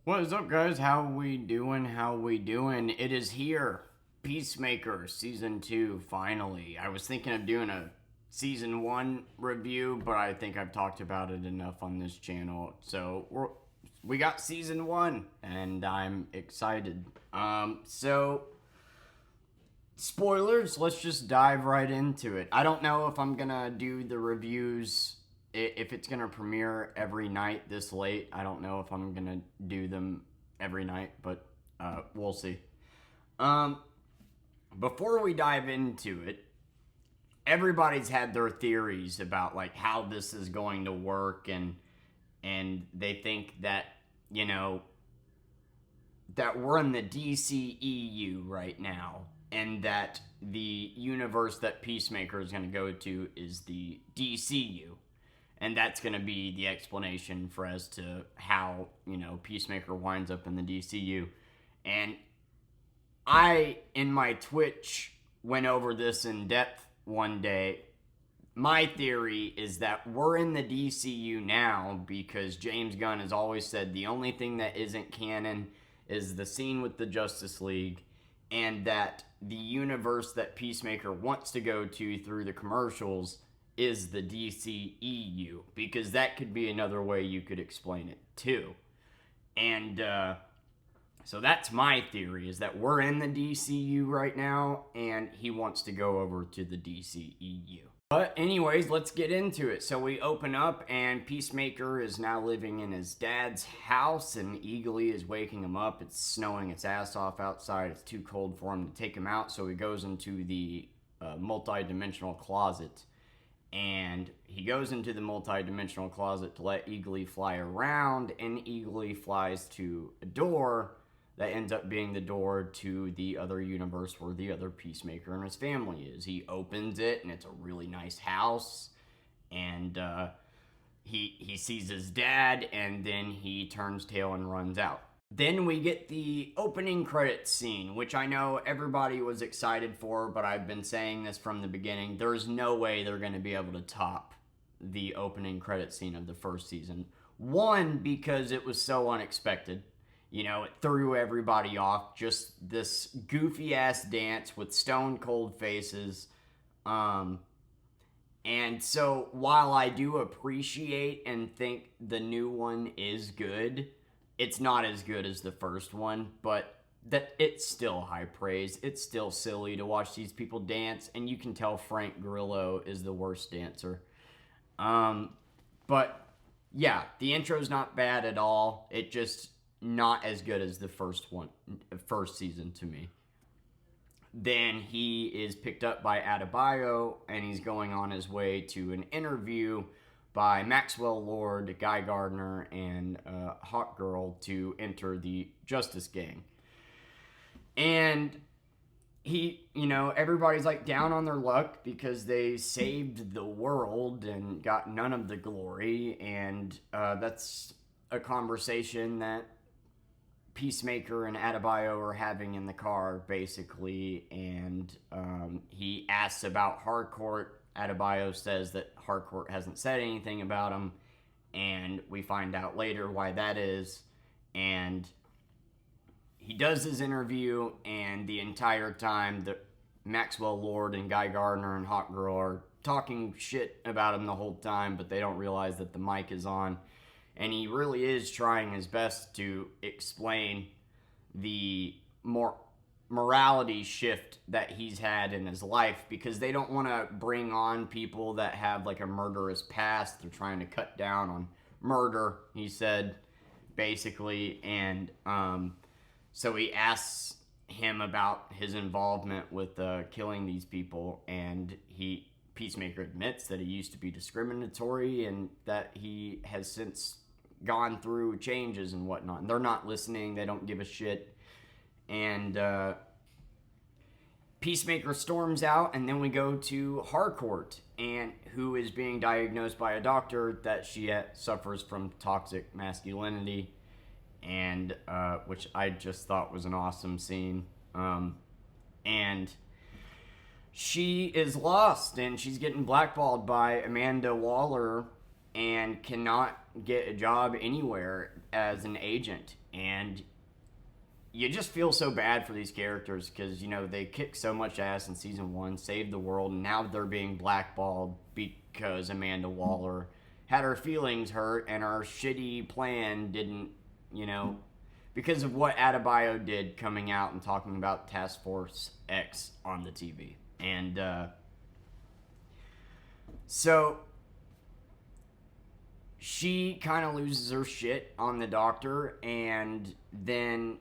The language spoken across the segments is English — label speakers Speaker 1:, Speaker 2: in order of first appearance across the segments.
Speaker 1: What is up, guys? How we doing? How we doing? It is here. Peacemaker Season 2, finally. I was thinking of doing a Season 1 review, but I think I've talked about it enough on this channel. So, we got Season 1, and I'm excited. Spoilers, let's just dive right into it. I don't know if I'm gonna do the reviews, if it's gonna premiere every night this late. I don't know if I'm gonna do them every night, but we'll see. Before we dive into it, everybody's had their theories about like how this is going to work, and they think that, you know, that we're in the DCEU right now, and that the universe that Peacemaker is going to go to is the DCU. And that's going to be the explanation for as to how, Peacemaker winds up in the DCU. And I, in my Twitch, went over this in depth one day. My theory is that we're in the DCU now because James Gunn has always said the only thing that isn't canon is the scene with the Justice League, and that the universe that Peacemaker wants to go to through the commercials is the DCEU, because that could be another way you could explain it too. And so that's my theory, is that we're in the DCU right now, and he wants to go over to the DCEU. But anyways, let's get into it. So we open up, and Peacemaker is now living in his dad's house, and Eagly is waking him up. It's snowing its ass off outside. It's too cold for him to take him out, so he goes into the multi-dimensional closet. And he goes into the multi-dimensional closet to let Eagly fly around, and Eagly flies to a door that ends up being the door to the other universe where the other Peacemaker and his family is. He opens it, and it's a really nice house, and he sees his dad, and then he turns tail and runs out. Then we get the opening credits scene, which I know everybody was excited for, but I've been saying this from the beginning. There's no way they're going to be able to top the opening credits scene of the first season. One, because it was so unexpected. You know, it threw everybody off. Just this goofy-ass dance with stone-cold faces. And so, while I do appreciate and think the new one is good, it's not as good as the first one, but that it's still high praise. It's still silly to watch these people dance, and you can tell Frank Grillo is the worst dancer. But, yeah, the intro's not bad at all. It just not as good as the first season to me. Then he is picked up by Adebayo, and he's going on his way to an interview by Maxwell Lord, Guy Gardner, and Hawk Girl to enter the Justice Gang. And everybody's like down on their luck because they saved the world and got none of the glory, and that's a conversation that Peacemaker and Adebayo are having in the car, basically, and he asks about Harcourt. Adebayo says that Harcourt hasn't said anything about him, and we find out later why that is. And he does his interview, and the entire time, Maxwell Lord and Guy Gardner and Hawk Girl are talking shit about him the whole time, but they don't realize that the mic is on. And he really is trying his best to explain the morality shift that he's had in his life, because they don't want to bring on people that have like a murderous past. They're trying to cut down on murder, he said, basically. And so he asks him about his involvement with killing these people, and Peacemaker admits that he used to be discriminatory and that he has since gone through changes and whatnot. And they're not listening. They don't give a shit. And Peacemaker storms out, and then we go to Harcourt, and who is being diagnosed by a doctor that she suffers from toxic masculinity, and which I just thought was an awesome scene. And she is lost, and she's getting blackballed by Amanda Waller and cannot get a job anywhere as an agent. And you just feel so bad for these characters because, you know, they kicked so much ass in season 1, saved the world, and now they're being blackballed because Amanda Waller had her feelings hurt and her shitty plan didn't, you know, because of what Adebayo did coming out and talking about Task Force X on the TV. And so she kind of loses her shit on the doctor and then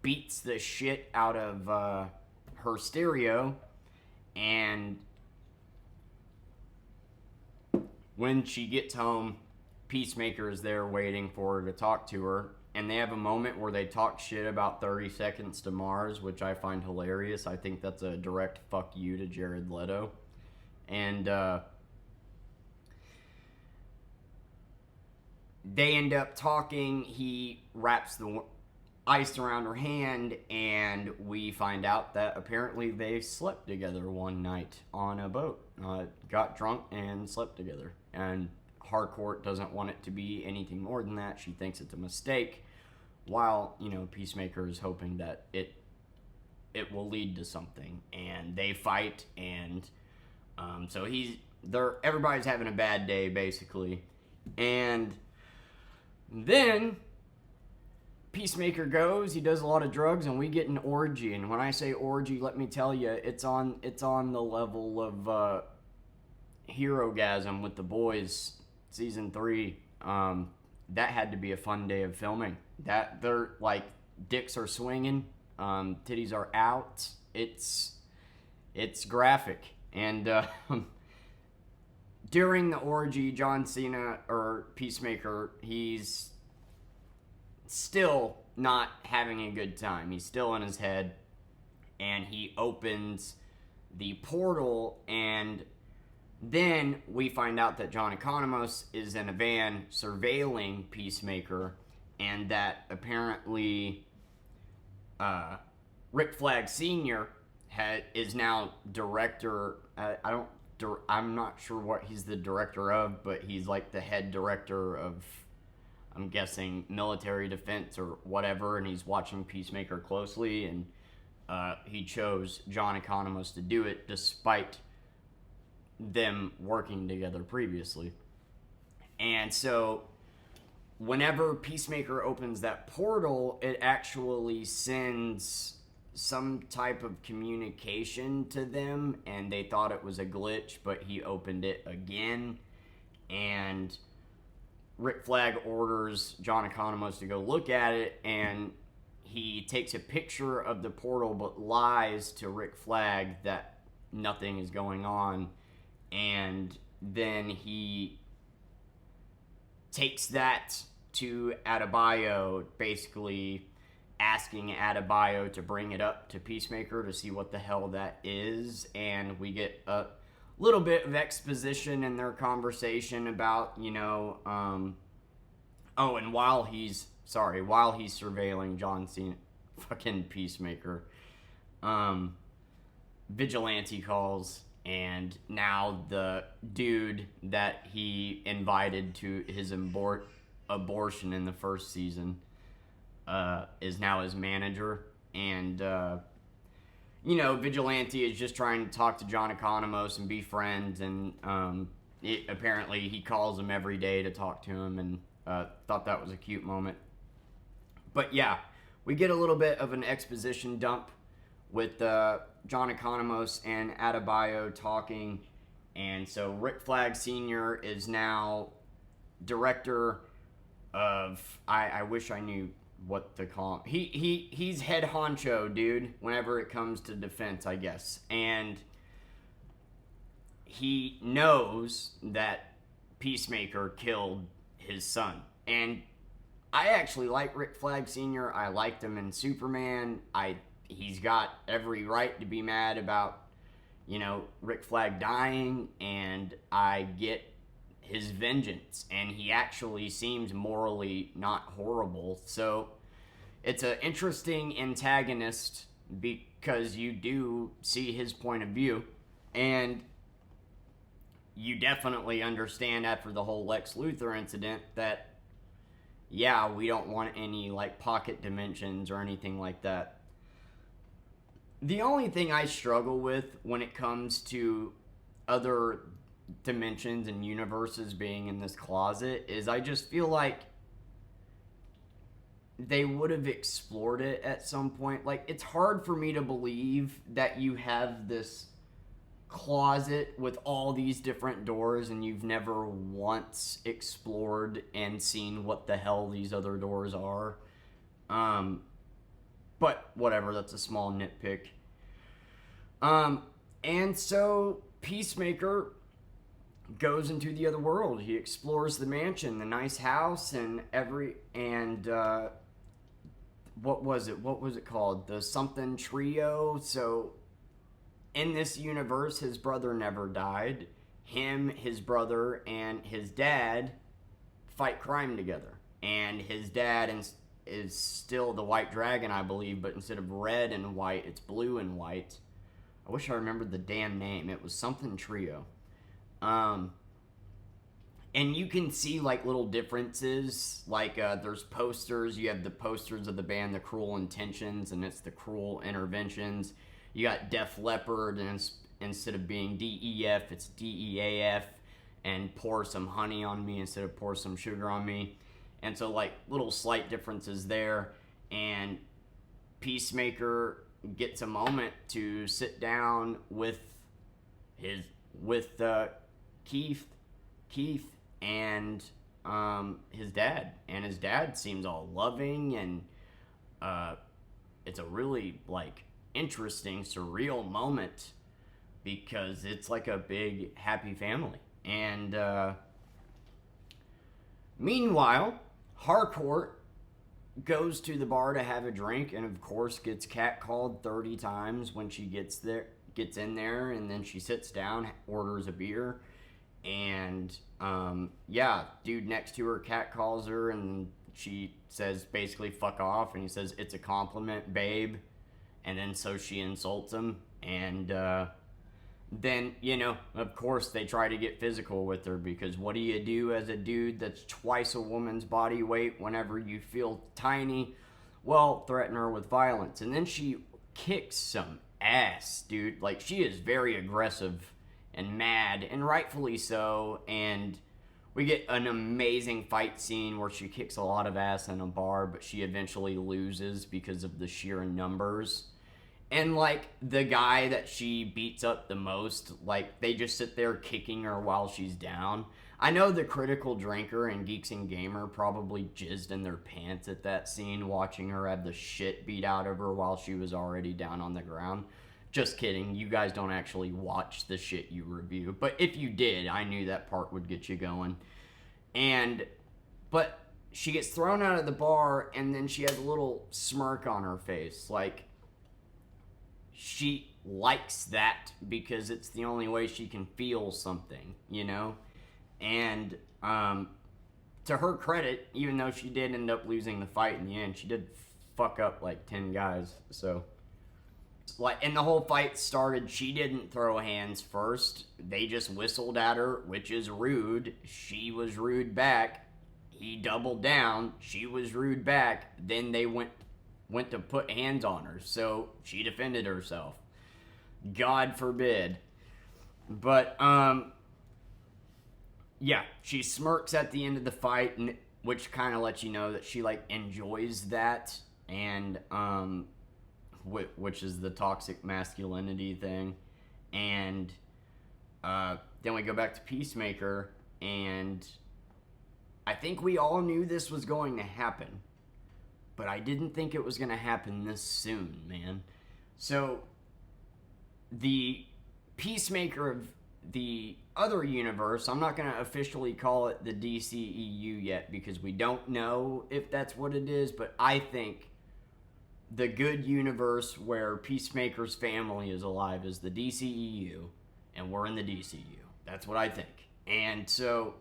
Speaker 1: beats the shit out of her stereo. And when she gets home, Peacemaker is there waiting for her to talk to her. And they have a moment where they talk shit about 30 Seconds to Mars, which I find hilarious. I think that's a direct fuck you to Jared Leto. And they end up talking. He wraps the ice around her hand, and we find out that apparently they slept together one night on a boat. Got drunk and slept together. And Harcourt doesn't want it to be anything more than that. She thinks it's a mistake, while, you know, Peacemaker is hoping that it will lead to something. And they fight, and so everybody's having a bad day, basically. And then Peacemaker goes, he does a lot of drugs, and we get an orgy. And when I say orgy, let me tell you, it's on the level of Herogasm with the Boys season 3. That had to be a fun day of filming. That they're like, dicks are swinging, titties are out. It's graphic. And during the orgy, John Cena, or Peacemaker, he's still not having a good time. He's still in his head, and he opens the portal, and then we find out that John Economos is in a van surveilling Peacemaker, and that apparently Rick Flag Sr. is now director. I'm not sure what he's the director of, but he's like the head director of, I'm guessing, military defense or whatever, and he's watching Peacemaker closely, and he chose John Economos to do it despite them working together previously. And so whenever Peacemaker opens that portal, it actually sends some type of communication to them, and they thought it was a glitch, but he opened it again, and Rick Flag orders John Economos to go look at it, and he takes a picture of the portal but lies to Rick Flag that nothing is going on. And then he takes that to Adebayo, basically asking Adebayo to bring it up to Peacemaker to see what the hell that is. And we get a little bit of exposition in their conversation about, you know, and while he's surveilling John Cena, fucking Peacemaker, Vigilante calls. And now the dude that he invited to his abortion in the first season is now his manager. And, you know, Vigilante is just trying to talk to John Economos and be friends. And apparently he calls him every day to talk to him, and thought that was a cute moment. But yeah, we get a little bit of an exposition dump with John Economos and Adebayo talking. And so Rick Flag Sr. is now director of, I wish I knew what to call him. He's head honcho, dude, whenever it comes to defense, I guess. And he knows that Peacemaker killed his son. And I actually like Rick Flag Sr. I liked him in Superman. He's got every right to be mad about, you know, Rick Flag dying, and I get his vengeance, and he actually seems morally not horrible. So it's an interesting antagonist because you do see his point of view, and you definitely understand after the whole Lex Luthor incident that yeah, we don't want any like pocket dimensions or anything like that. The only thing I struggle with when it comes to other dimensions and universes being in this closet is I just feel like they would have explored it at some point. Like, it's hard for me to believe that you have this closet with all these different doors and you've never once explored and seen what the hell these other doors are. But whatever, that's a small nitpick. And so Peacemaker goes into the other world. He explores the mansion, the nice house, and what was it called? The something trio. So in this universe, his brother never died. Him, his brother, and his dad fight crime together. And his dad is still the White Dragon, I believe, but instead of red and white, it's blue and white. I wish I remembered the damn name. It was something trio. And you can see like little differences. Like there's posters. You have the posters of the band The Cruel Intentions, and it's The Cruel Interventions. You got Def Leppard, and instead of being DEF, it's DEAF. And Pour Some Honey on Me instead of Pour Some Sugar on Me. And so like little slight differences there. And Peacemaker gets a moment to sit down with Keith and his dad, and his dad seems all loving, and it's a really like interesting, surreal moment because it's like a big happy family. And meanwhile, Harcourt goes to the bar to have a drink, and of course gets catcalled 30 times when she gets in there, and then she sits down, orders a beer, and dude next to her catcalls her, and she says basically fuck off, and he says it's a compliment, babe, and then so she insults him, and then, of course they try to get physical with her, because what do you do as a dude that's twice a woman's body weight whenever you feel tiny? Well, threaten her with violence. And then she kicks some ass, dude. Like, she is very aggressive and mad, and rightfully so, and we get an amazing fight scene where she kicks a lot of ass in a bar, but she eventually loses because of the sheer numbers. And, like, the guy that she beats up the most, like, they just sit there kicking her while she's down. I know the critical drinker and Geeks and Gamer probably jizzed in their pants at that scene, watching her have the shit beat out of her while she was already down on the ground. Just kidding. You guys don't actually watch the shit you review. But if you did, I knew that part would get you going. But she gets thrown out of the bar, and then she has a little smirk on her face, like, she likes that because it's the only way she can feel something, And to her credit, even though she did end up losing the fight in the end, she did fuck up like 10 guys. So, like, and the whole fight started, she didn't throw hands first. They just whistled at her, which is rude. She was rude back. He doubled down. She was rude back. Then they went to put hands on her, so she defended herself. God forbid. But, she smirks at the end of the fight, which kind of lets you know that she, like, enjoys that, and, which is the toxic masculinity thing. And, then we go back to Peacemaker, and I think we all knew this was going to happen. But I didn't think it was going to happen this soon, man. So, the Peacemaker of the other universe, I'm not going to officially call it the DCEU yet, because we don't know if that's what it is, but I think the good universe where Peacemaker's family is alive is the DCEU, and we're in the DCU. That's what I think. And so,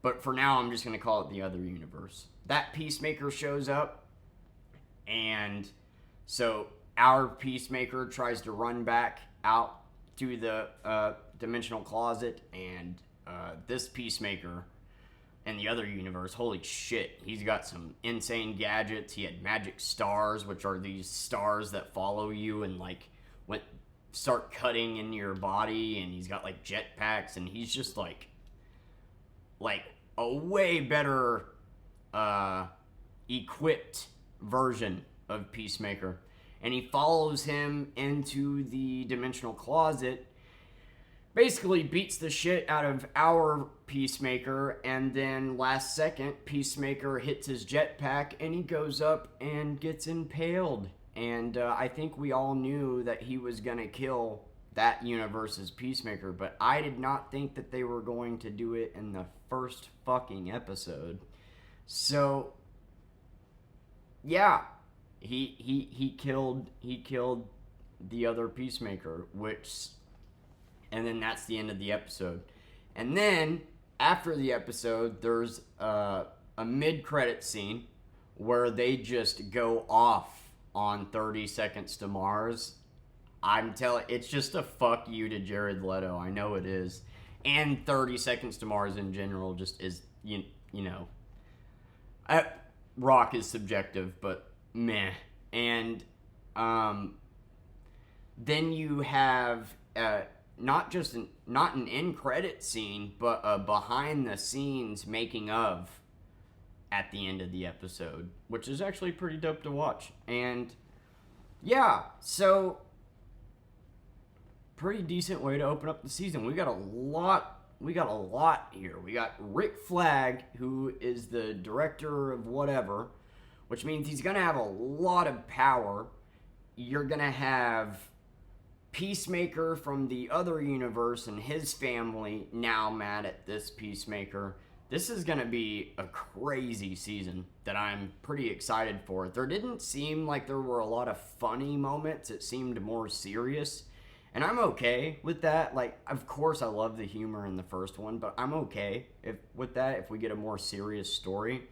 Speaker 1: but for now, I'm just going to call it the other universe. That Peacemaker shows up, and so our Peacemaker tries to run back out to the dimensional closet, and this Peacemaker in the other universe, holy shit, he's got some insane gadgets. He had magic stars, which are these stars that follow you and like start cutting in your body, and he's got like jetpacks, and he's just like a way better equipped version of Peacemaker. And he follows him into the dimensional closet, basically beats the shit out of our Peacemaker, and then last second, Peacemaker hits his jetpack and he goes up and gets impaled. And I think we all knew that he was going to kill that universe's Peacemaker, but I did not think that they were going to do it in the first fucking episode. So, yeah, he killed the other Peacemaker, and then that's the end of the episode. And then after the episode, there's a mid-credit scene where they just go off on 30 Seconds to Mars. I'm telling, it's just a fuck you to Jared Leto. I know it is. And 30 Seconds to Mars in general just is, you know. Rock is subjective, but meh. And then you have not an end credit scene, but a behind the scenes making of at the end of the episode, which is actually pretty dope to watch. And yeah, so pretty decent way to open up the season. We got a lot here. We got Rick Flag, who is the director of whatever, which means he's gonna have a lot of power. You're gonna have Peacemaker from the other universe and his family now mad at this Peacemaker. This is going to be a crazy season that I'm pretty excited for. There didn't seem like there were a lot of funny moments. It seemed more serious. And I'm okay with that. Like, of course I love the humor in the first one, but I'm okay with that if we get a more serious story.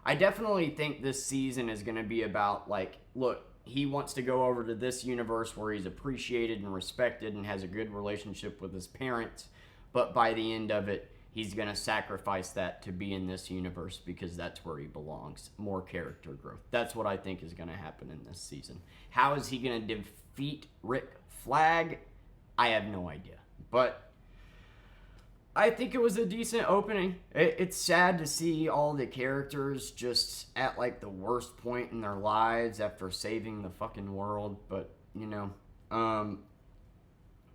Speaker 1: I definitely think this season is going to be about, like, look, he wants to go over to this universe where he's appreciated and respected and has a good relationship with his parents. But by the end of it, he's going to sacrifice that to be in this universe because that's where he belongs. More character growth. That's what I think is going to happen in this season. How is he going to defeat Rick Flag? I have no idea. But I think it was a decent opening. It's sad to see all the characters just at like the worst point in their lives after saving the fucking world. But, you know.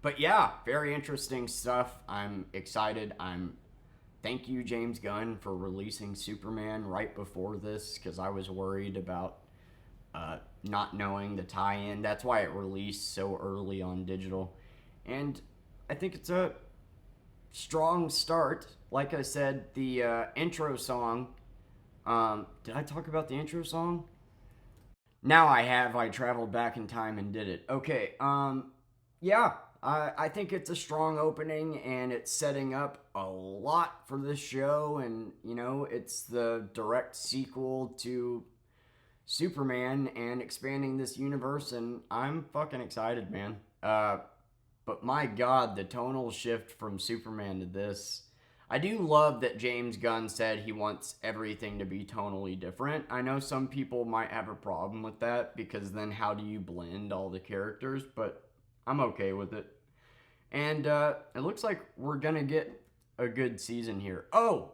Speaker 1: But yeah, very interesting stuff. I'm excited. Thank you, James Gunn, for releasing Superman right before this, because I was worried about not knowing the tie-in. That's why it released so early on digital. And I think it's a strong start. Like I said, the intro song. Did I talk about the intro song? Now I have. I traveled back in time and did it. Okay, yeah. I think it's a strong opening, and it's setting up a lot for this show, and, you know, it's the direct sequel to Superman and expanding this universe, and I'm fucking excited, man. But my God, the tonal shift from Superman to this. I do love that James Gunn said he wants everything to be tonally different. I know some people might have a problem with that, because then how do you blend all the characters, but I'm okay with it. And it looks like we're going to get a good season here. Oh!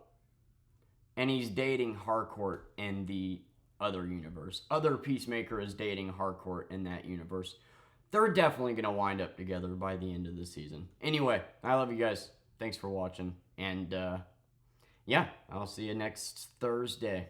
Speaker 1: And he's dating Harcourt in the other universe. Other Peacemaker is dating Harcourt in that universe. They're definitely going to wind up together by the end of the season. Anyway, I love you guys. Thanks for watching. And yeah, I'll see you next Thursday.